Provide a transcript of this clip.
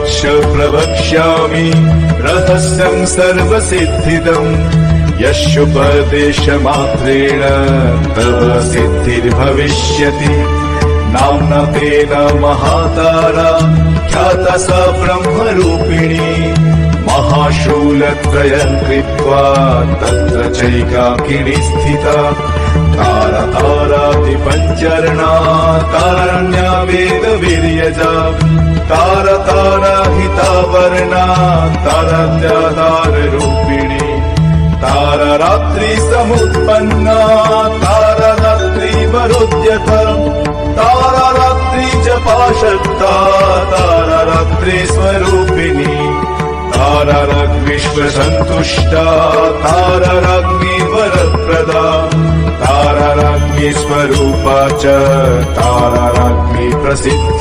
वक्ष प्रवक्ष्यामि रहस्यं सर्वसिद्धिदम् यस्योपदेशमात्रेण तव सिद्धिर्भविष्यति नाम्ना तेन महातारा ख्याता सा ब्रह्मरूपिणी महाशूलत्रयं कृत्वा तत्र चैकाकिनी स्थिता तारा तारादिपञ्चर्णा तारण्या वेदवीर्यजा तारा तारा हितावर्णा तारत्या ताररूपिणी तारा रात्रि समुत्पन्ना तारा रात्रि वरोद्यता तारा रात्रि जपाशक्ता तारा रात्रि स्वरूपिणी तारा राग्विश्वसन्तुष्टा तारा राज्ञी वरप्रदा तारा राज्ञी स्वरूपा च तारा राज्ञी प्रसिद्ध्या।